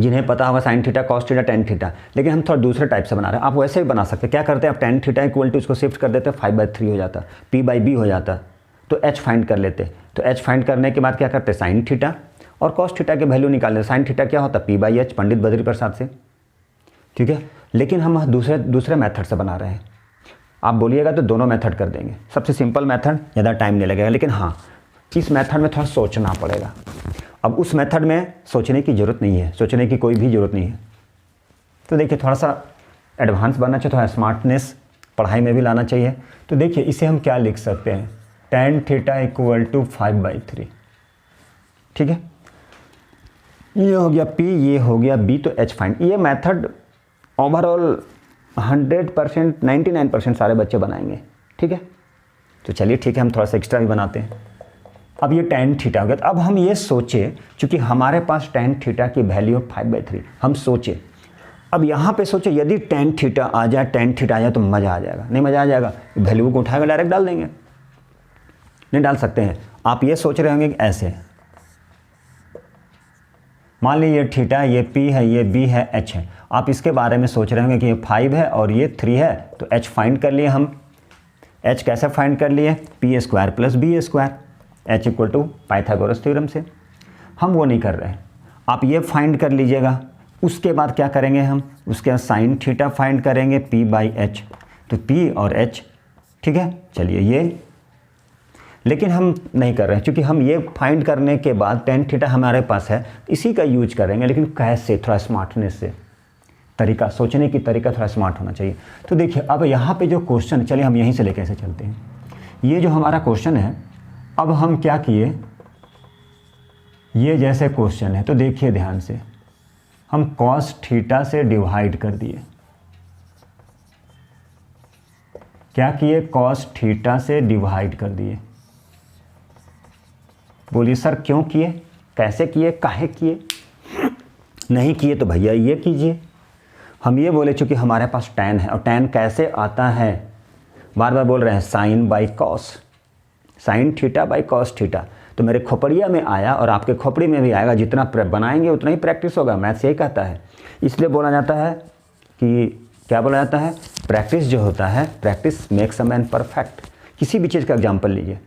जिन्हें पता होगा sine theta, cos theta, tan theta, लेकिन हम थोड़ा दूसरे टाइप से बना रहे हैं। आप वैसे भी बना सकते हैं, क्या करते हैं आप टेन थीटा इक्वल टू इसको शिफ्ट कर देते हैं 5/3 हो जाता, p/b हो जाता, तो h फाइंड कर लेते, तो h फाइंड करने के बाद क्या करते हैं साइन थीटा और कॉस थीटा की वैल्यू निकाल लेते। साइन थीटा क्या होता है p/h, पंडित बद्री प्रसाद से, ठीक है। लेकिन हम दूसरे मेथड से बना रहे हैं, आप बोलिएगा तो दोनों मेथड कर देंगे, सबसे सिंपल मेथड, ज़्यादा टाइम नहीं लगेगा, लेकिन हाँ इस मेथड में थोड़ा सोचना पड़ेगा। अब उस मेथड में सोचने की ज़रूरत नहीं है, सोचने की कोई भी ज़रूरत नहीं है। तो देखिए थोड़ा सा एडवांस बनना चाहिए, थोड़ा स्मार्टनेस पढ़ाई में भी लाना चाहिए। तो देखिए इसे हम क्या लिख सकते हैं, टेन थीटा इक्वल टू 5/3, ठीक है। ये हो गया p, ये हो गया b, तो h फाइंड। ये मेथड ओवरऑल 100%, 99% सारे बच्चे बनाएंगे, ठीक है। तो चलिए ठीक है, हम थोड़ा सा एक्स्ट्रा भी बनाते हैं। अब ये टेन थीटा हो गया, तो अब हम ये सोचे, चूँकि हमारे पास टेन थीटा की वैल्यू 5/3, हम सोचे, अब यहाँ पे सोचे यदि टेन थीटा आ जाए, टेन थीटा आ जाए तो मज़ा आ जाएगा, नहीं मज़ा आ जाएगा, वैल्यू को उठाकर डायरेक्ट डाल देंगे, नहीं डाल सकते हैं। आप ये सोच रहे होंगे कि ऐसे, मान लीजिए ये थीटा, ये p है, ये b है, h है, आप इसके बारे में सोच रहे होंगे कि ये 5 है और ये 3 है, तो h फाइंड कर लिए हम। h कैसे फाइंड कर लिए, p² plus b², h equal to Pythagoras theorem से। हम वो नहीं कर रहे हैं, आप ये फाइंड कर लीजिएगा। उसके बाद क्या करेंगे हम, उसके बाद साइन थीटा फाइंड करेंगे p/h, तो p और h, ठीक है। चलिए ये लेकिन हम नहीं कर रहे हैं, क्योंकि हम ये फाइंड करने के बाद tan थीटा हमारे पास है, इसी का यूज करेंगे, लेकिन कैसे, थोड़ा स्मार्टनेस से, तरीका सोचने की तरीका थोड़ा स्मार्ट होना चाहिए। तो देखिए अब यहाँ पे जो क्वेश्चन, चलिए हम यहीं से लेके ऐसे चलते हैं। ये जो हमारा क्वेश्चन है, अब हम क्या किए, ये जैसे क्वेश्चन है तो देखिए ध्यान से, हम cos थीटा से डिवाइड कर दिए। क्या किए, cos थीटा से डिवाइड कर दिए। बोलिए सर क्यों किए, कैसे किए, काहे किए? नहीं किए तो भैया ये कीजिए। हम ये बोले चूँकि हमारे पास tan है, और tan कैसे आता है, बार बार बोल रहे हैं, sine by cos, sine theta by cos theta. तो मेरे खोपड़िया में आया और आपके खोपड़ी में भी आएगा, जितना बनाएंगे उतना ही प्रैक्टिस होगा। मैथ्स यही कहता है, इसलिए बोला जाता है कि क्या बोला जाता है, प्रैक्टिस जो होता है, practice makes a man perfect. किसी भी चीज़ का एग्जाम्पल लीजिए,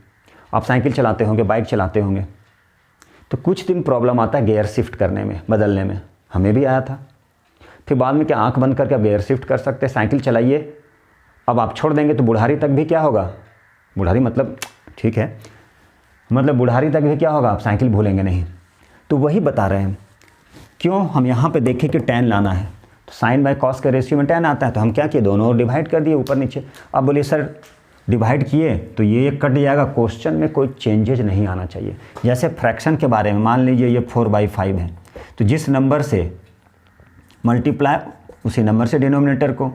आप साइकिल चलाते होंगे, बाइक चलाते होंगे, तो कुछ दिन प्रॉब्लम आता है गियर शिफ्ट करने में, बदलने में, हमें भी आया था। फिर बाद में क्या आंख बंद करके आप गियर शिफ्ट कर सकते हैं, साइकिल चलाइए। अब आप छोड़ देंगे तो बुढ़ारी तक भी क्या होगा, बुढ़ारी मतलब ठीक है, मतलब बुढ़ारी तक भी क्या होगा, आप साइकिल भूलेंगे नहीं। तो वही बता रहे हैं, क्यों हम यहाँ पे देखें कि tan लाना है, तो साइन बाय कॉस के रेशियो में tan आता है, तो हम क्या किए, दोनों डिवाइड कर दिए ऊपर नीचे। अब बोलिए सर डिवाइड किए तो ये कट जाएगा, क्वेश्चन में कोई चेंजेज नहीं आना चाहिए। जैसे फ्रैक्शन के बारे में, मान लीजिए ये 4/5 है, तो जिस नंबर से मल्टीप्लाई उसी नंबर से डिनोमिनेटर को,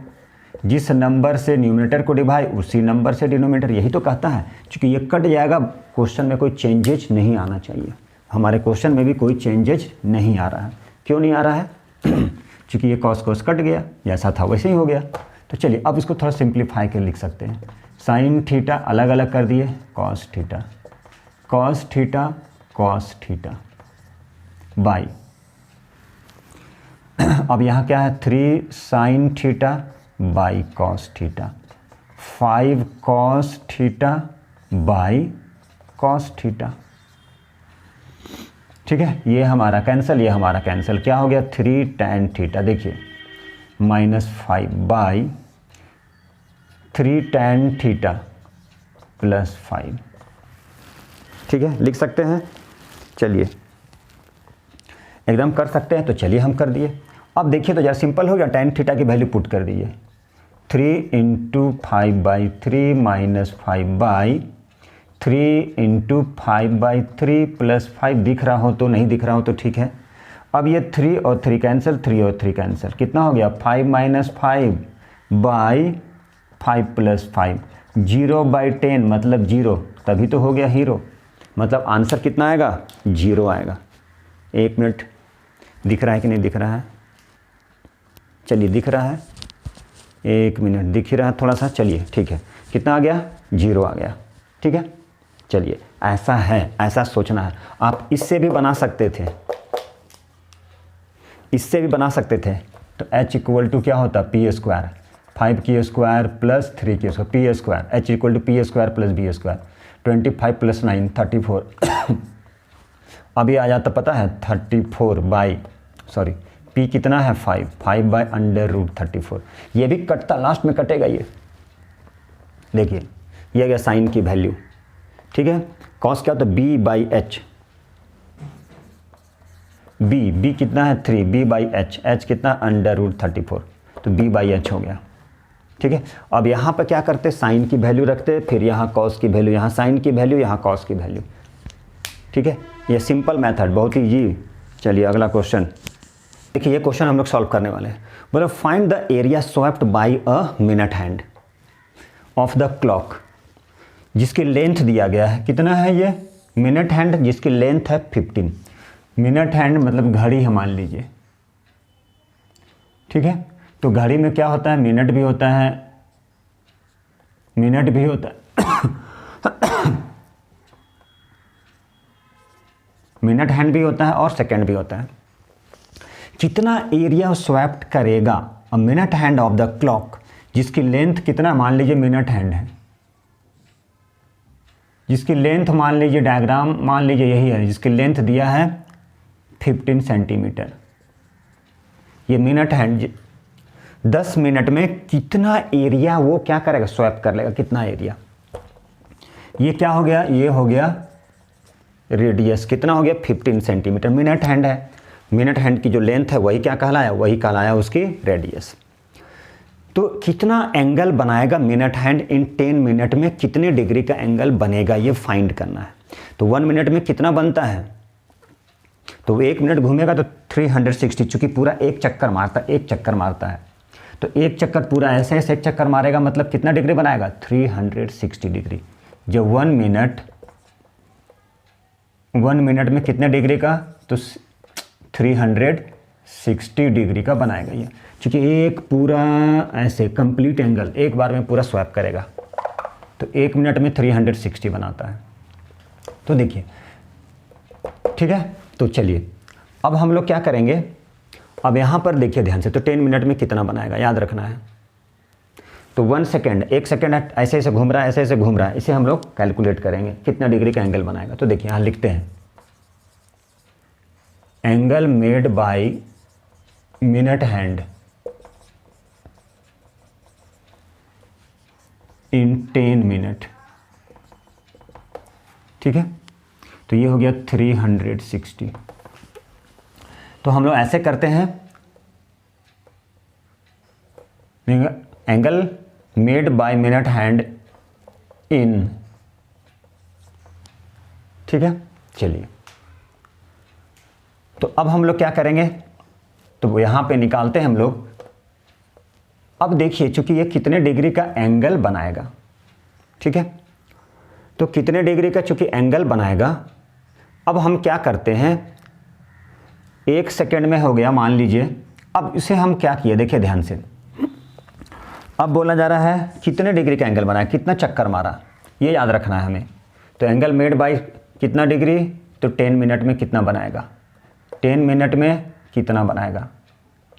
जिस नंबर से न्यूमरेटर को डिवाइड उसी नंबर से डिनोमिनेटर, यही तो कहता है। क्योंकि ये कट जाएगा, क्वेश्चन में कोई चेंजेज नहीं आना चाहिए। हमारे क्वेश्चन में भी कोई चेंजेज नहीं आ रहा है। क्यों नहीं आ रहा है? क्योंकि ये कॉस कॉस कट गया, जैसा था वैसे ही हो गया। तो चलिए अब इसको थोड़ा सिंप्लीफाई कर लिख सकते हैं। साइन थीटा अलग अलग कर दिए, cos theta, cos theta, cos theta by, अब यहाँ क्या है, 3 sign theta by cos theta, 5 cos theta by cos theta. ठीक है, ये हमारा कैंसिल, ये हमारा कैंसिल, क्या हो गया, 3 tan थीटा, देखिए -5 बाई 3 tan थीटा +5। ठीक है, लिख सकते हैं, चलिए एकदम कर सकते हैं, तो चलिए हम कर दिए। अब देखिए तो जरा सिंपल हो गया, tan थीटा की वैल्यू पुट कर दीजिए, 3 × 5/3 -5 बाई 3 × 5/3 +5। दिख रहा हो तो, नहीं दिख रहा हो तो ठीक है। अब ये 3 और 3 कैंसिल, 3 और 3 कैंसिल, कितना हो गया, 5 - 5 बाई 5 + 5, 0/10 मतलब 0, तभी तो हो गया हीरो, मतलब आंसर कितना आएगा, 0 आएगा। 1 मिनट, दिख रहा है कि नहीं दिख रहा है, चलिए दिख रहा है, 1 मिनट, दिख रहा है थोड़ा सा, चलिए ठीक है, कितना आ गया, 0 आ गया। ठीक है, चलिए ऐसा है, ऐसा सोचना है। आप इससे भी बना सकते थे, इससे भी बना सकते थे, तो h = क्या होता, p², 5k² + 3k², p², h = p² + b², 25 + 9 34। अभी आ जाता पता है 34 बाई, सॉरी p कितना है, 5/√34। ये भी कटता, लास्ट में कटेगा ये, देखिए ये गया साइन की वैल्यू। ठीक है, कॉस क्या होता है, b/h, b कितना है 3, b/h, h कितना √34, तो b/h हो गया। ठीक है, अब यहाँ पर क्या करते, साइन की वैल्यू रखते, फिर यहाँ कॉस की वैल्यू, यहाँ साइन की वैल्यू, यहाँ कॉस की वैल्यू। ठीक है, ये सिंपल मेथड, बहुत ही ईजी। चलिए अगला क्वेश्चन देखिए, ये क्वेश्चन हम लोग सॉल्व करने वाले हैं। बोले find the area swept by a minute hand of the clock, जिसकी लेंथ दिया गया है, कितना है ये मिनट हैंड, जिसकी लेंथ है 15। मिनट हैंड मतलब घड़ी है मान लीजिए। ठीक है, तो घड़ी में क्या होता है, मिनट भी होता है, मिनट भी होता है मिनट हैंड भी होता है और सेकंड भी होता है। कितना एरिया स्वैप्ट करेगा a minute hand of the clock, जिसकी लेंथ कितना, मान लीजिए मिनट हैंड है, जिसकी लेंथ मान लीजिए, डायग्राम मान लीजिए यही है, जिसकी लेंथ दिया है 15 सेंटीमीटर। ये मिनट हैंड 10 मिनट में कितना एरिया वो क्या करेगा, स्वैप कर लेगा, कितना एरिया। ये क्या हो गया, ये हो गया रेडियस, कितना हो गया 15 सेंटीमीटर। मिनट हैंड है, मिनट हैंड की जो लेंथ है वही क्या कहलाया, वही कहलाया उसकी रेडियस। तो कितना एंगल बनाएगा मिनट हैंड इन 10 मिनट में, कितने डिग्री का एंगल बनेगा ये फाइंड करना है। तो 1 मिनट में कितना बनता है, तो 1 मिनट घूमेगा तो 360, चूँकि पूरा एक चक्कर मारता है, तो एक चक्कर पूरा ऐसे ऐसे एक चक्कर मारेगा, मतलब कितना डिग्री बनाएगा 360 डिग्री। जो 1 मिनट में कितने डिग्री का, तो 360 डिग्री का बनाएगा ये, क्योंकि एक पूरा ऐसे कंप्लीट एंगल एक बार में पूरा स्वैप करेगा, तो 1 मिनट में 360 बनाता है। तो देखिए, ठीक है। तो चलिए अब हम लोग क्या करेंगे, अब यहाँ पर देखिए ध्यान से, तो 10 मिनट में कितना बनाएगा याद रखना है। तो 1 सेकेंड, 1 सेकेंड ऐसे ऐसे घूम रहा है, ऐसे ऐसे घूम रहा है, इसे हम लोग कैलकुलेट करेंगे कितना डिग्री का एंगल बनाएगा। तो देखिए यहाँ लिखते हैं, angle made by minute hand in 10 minute, ठीक है। तो ये हो गया 360। तो हम लोग ऐसे करते हैं, angle made by minute hand in, ठीक है। चलिए तो अब हम लोग क्या करेंगे, तो यहाँ पे निकालते हैं हम लोग। अब देखिए चूंकि ये कितने डिग्री का एंगल बनाएगा, ठीक है। तो कितने डिग्री का चूंकि एंगल बनाएगा, अब हम क्या करते हैं, 1 सेकेंड में हो गया मान लीजिए। अब इसे हम क्या किए, देखिए ध्यान से, अब बोला जा रहा है कितने डिग्री का एंगल बनाया, कितना चक्कर मारा, ये याद रखना है हमें। तो एंगल मेड बाय कितना डिग्री, तो 10 मिनट में कितना बनाएगा, 10 मिनट में कितना बनाएगा,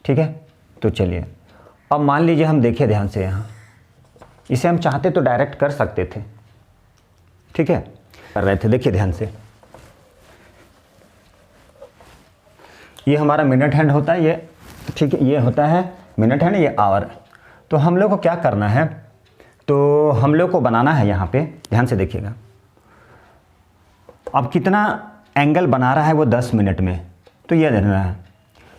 ठीक है। तो चलिए अब मान लीजिए हम देखें ध्यान से, यहाँ इसे हम चाहते तो डायरेक्ट कर सकते थे, ठीक है, कर रहे थे। देखिए ध्यान से, ये हमारा मिनट हैंड होता है, ये ठीक है, ये होता है मिनट हैंड, ये आवर। तो हम लोग को क्या करना है, तो हम लोग को बनाना है, यहाँ पे ध्यान से देखिएगा। अब कितना एंगल बना रहा है वो 10 मिनट में, तो ये देखना है,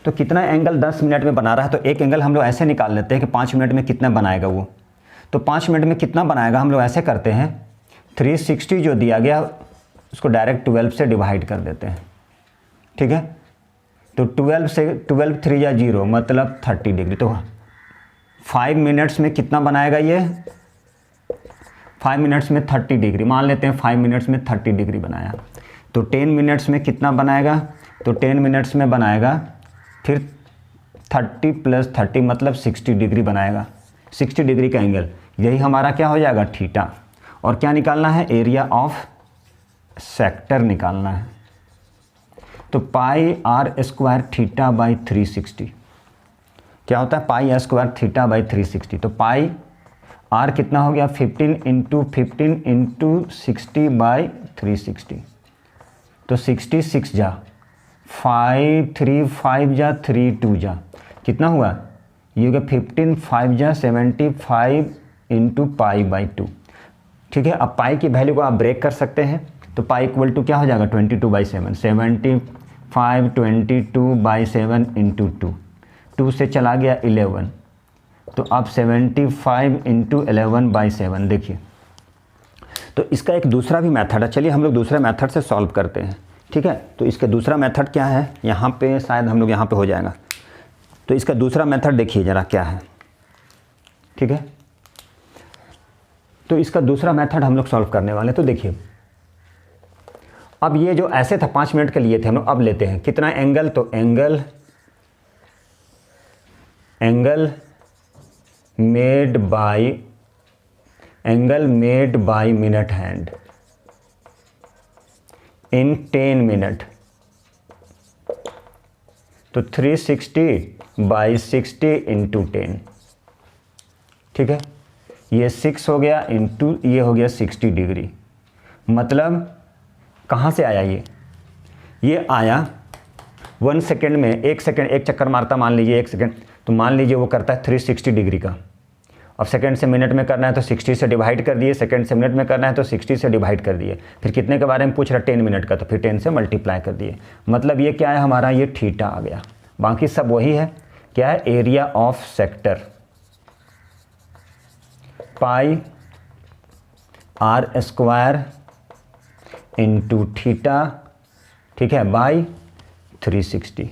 तो कितना एंगल 10 मिनट में बना रहा है। तो एक एंगल हम लोग ऐसे निकाल लेते हैं कि 5 मिनट में कितना बनाएगा वो। तो 5 मिनट में कितना बनाएगा, हम लोग ऐसे करते हैं, 360 जो दिया गया उसको डायरेक्ट 12 से डिवाइड कर देते हैं, ठीक है। तो 12 से 12 3 या 0 मतलब 30 डिग्री। तो 5 मिनट्स में कितना बनाएगा ये, 5 मिनट्स में 30 डिग्री मान लेते हैं, 5 मिनट्स में 30 डिग्री बनाया। तो 10 मिनट्स में कितना बनाएगा, तो 10 मिनट्स में बनाएगा फिर 30 + 30 मतलब 60 डिग्री बनाएगा, 60 डिग्री का एंगल। यही हमारा क्या हो जाएगा, थीटा। और क्या निकालना है, एरिया ऑफ सेक्टर निकालना है। तो पाई आर स्क्वायर थीटा बाई 360 क्या होता है, पाई स्क्वायर थीटा बाई 360। तो पाई आर कितना हो गया, 15 × 15 × 60 बाई 360। तो 66 जा 5 3 5 जा 3 2 जा कितना हुआ, ये हो गया 15 5 जा 75 × π/2, ठीक है। अब पाई की वैल्यू को आप ब्रेक कर सकते हैं। तो पाई इक्वल टू क्या हो जाएगा, 22/7, 75 22/7 × 2, 2 से चला गया 11, तो अब 75 × 11/7। देखिए तो इसका एक दूसरा भी मेथड है, चलिए हम लोग दूसरे मेथड से सॉल्व करते हैं, ठीक है। तो इसका दूसरा मेथड क्या है, यहाँ पे शायद हम लोग यहाँ पे हो जाएगा। तो इसका दूसरा मेथड देखिए ज़रा क्या है, ठीक है। तो इसका दूसरा मेथड हम लोग सॉल्व करने वाले हैं। तो देखिए अब ये जो ऐसे था 5 मिनट के लिए थे, हम लोग अब लेते हैं कितना एंगल, तो angle made by minute hand in 10 minute. तो 360/60 × 10, ठीक है। ये 6 हो गया इंटू ये हो गया 60 डिग्री। मतलब कहाँ से आया ये आया 1 सेकेंड में, 1 सेकेंड एक चक्कर मारता मान लीजिए 1 सेकेंड, तो मान लीजिए वो करता है 360 डिग्री का। अब सेकंड से मिनट में करना है तो 60 से डिवाइड कर दिए, सेकंड से मिनट में करना है तो 60 से डिवाइड कर दिए, फिर कितने के बारे में पूछ रहा है 10 मिनट का, तो फिर 10 से मल्टीप्लाई कर दिए। मतलब ये क्या है हमारा, ये थीटा आ गया। बाकी सब वही है, क्या है, area of sector pi r square into theta, ठीक है, बाई 360।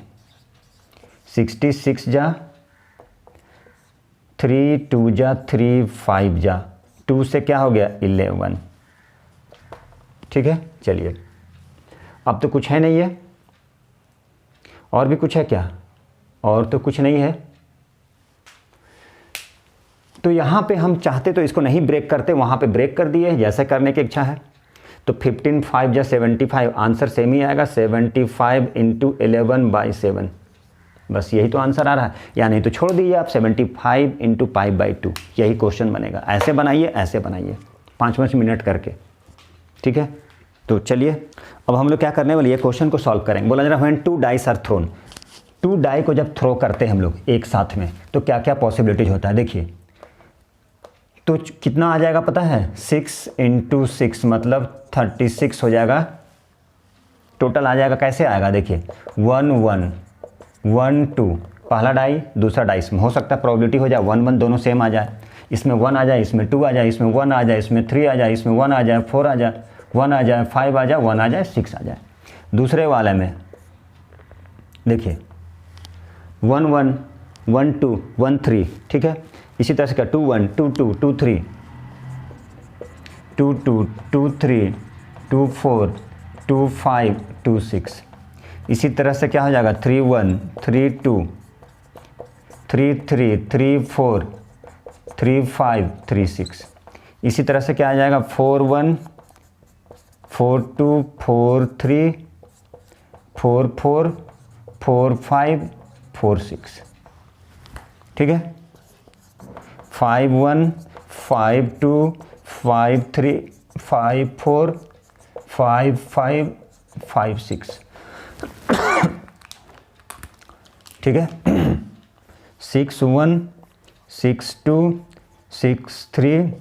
66 जा 3 2 जा 3 5 जा 2 से क्या हो गया 11, ठीक है। चलिए अब तो कुछ है नहीं है, और भी कुछ है क्या, और तो कुछ नहीं है। तो यहाँ पे हम चाहते तो इसको नहीं ब्रेक करते, वहाँ पे ब्रेक कर दिए, जैसे करने की इच्छा है। तो 15 5 जा 75, आंसर सेम ही आएगा, 75 इंटू 11/7, बस यही तो आंसर आ रहा है। या नहीं तो छोड़ दीजिए आप, 75 इंटू π/2, यही क्वेश्चन बनेगा। ऐसे बनाइए, ऐसे बनाइए 5-5 मिनट करके, ठीक है। तो चलिए अब हम लोग क्या करने वाले, ये क्वेश्चन को सॉल्व करेंगे। बोला जरा when 2 dice are thrown, 2 die को जब थ्रो करते हैं हम लोग एक साथ में तो क्या क्या पॉसिबिलिटीज होता है। देखिए तो कितना आ जाएगा पता है, 6 इंटू 6 मतलब 36 हो जाएगा, टोटल आ जाएगा। कैसे आएगा देखिए, 1 1 1 2, पहला डाई दूसरा डाई, इसमें हो सकता है प्रोबेबिलिटी हो जाए 1 1 दोनों सेम आ जाए, इसमें 1 आ जाए, इसमें 2 आ जाए, इसमें 1 आ जाए, इसमें 3 आ जाए, इसमें 1 आ जाए, 4 आ जाए, 1 आ जाए, 5 आ जाए, 1 आ जाए, 6 आ जाए। दूसरे वाले में देखिए 1 1 1 2 1 3, ठीक है। इसी तरह से क्या 2 1 2 2 2 3 2 2 2 3 2 4 2 5 2 6। इसी तरह से क्या हो जाएगा 3 1 3 2 3 3 3 4 3 5 3 6। इसी तरह से क्या आ जाएगा 4 1 4 2 4 3 4 4 4 5 4 6, ठीक है। 5 1 5 2 5 3 5 4 5 5 5 6, ठीक है। 6 1 6 2 6 3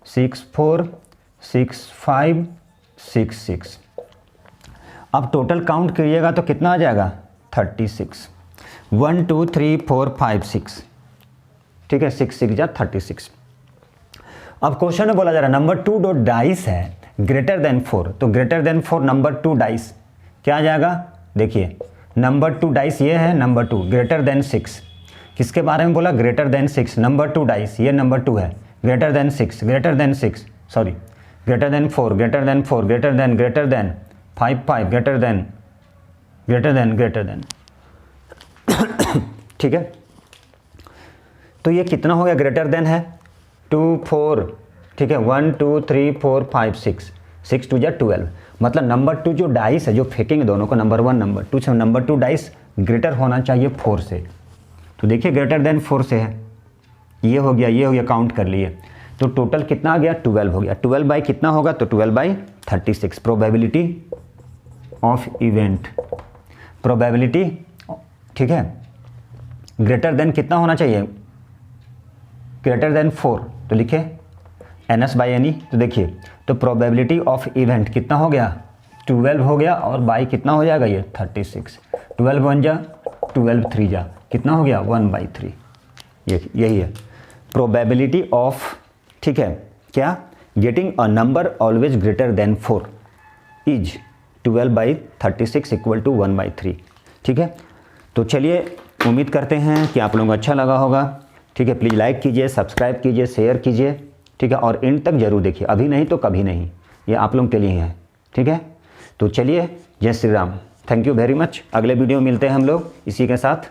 6 4 6 5 6 6। अब टोटल काउंट करिएगा तो कितना आ जाएगा 36। 1 2 3 4 5 6, ठीक है, 6 6 जा 36। अब क्वेश्चन में बोला जा रहा है नंबर 2 डॉट डाइस है ग्रेटर देन 4, तो ग्रेटर देन 4 नंबर 2 डाइस क्या आ जाएगा। देखिए नंबर 2 डाइस ये है, नंबर 2 ग्रेटर देन 6, किसके बारे में बोला, ग्रेटर देन 6, नंबर 2 डाइस ये नंबर 2 है, greater than 6 greater than 6 sorry greater than 4 greater than 4 greater than 5 5 greater than, ठीक है। तो ये कितना हो गया, ग्रेटर देन है 2 4, ठीक है, 1 2 3 4 5 6 6 2 जा 12। मतलब नंबर 2 जो डाइस है, जो फेंकेंगे दोनों को, नंबर 1 नंबर 2 से, नंबर 2 डाइस ग्रेटर होना चाहिए 4 से। तो देखिए ग्रेटर देन 4 से है, ये हो गया, काउंट कर लिए। तो टोटल कितना आ गया 12 हो गया। 12 बाई कितना होगा, तो 12 by 36। Probability of event, probability, ठीक है, ग्रेटर देन कितना होना चाहिए, ग्रेटर देन 4, तो लिखे NS/NE। तो देखिए तो प्रोबेबिलिटी ऑफ इवेंट कितना हो गया 12 हो गया, और बाई कितना हो जाएगा ये 36। 12 1 जा 12 3 जा कितना हो गया 1/3। यही है प्रोबेबिलिटी ऑफ, ठीक है, क्या, getting a number always greater than 4 is 12/36 equal to 1/3, ठीक है। तो चलिए उम्मीद करते हैं कि आप लोगों को अच्छा लगा होगा, ठीक है। प्लीज़ लाइक कीजिए, सब्सक्राइब कीजिए, शेयर कीजिए, ठीक है, और एंड तक जरूर देखिए, अभी नहीं तो कभी नहीं, ये आप लोगों के लिए है, ठीक है। तो चलिए, जय Shri Ram, thank you very much. अगले वीडियो में मिलते हैं हम लोग इसी के साथ।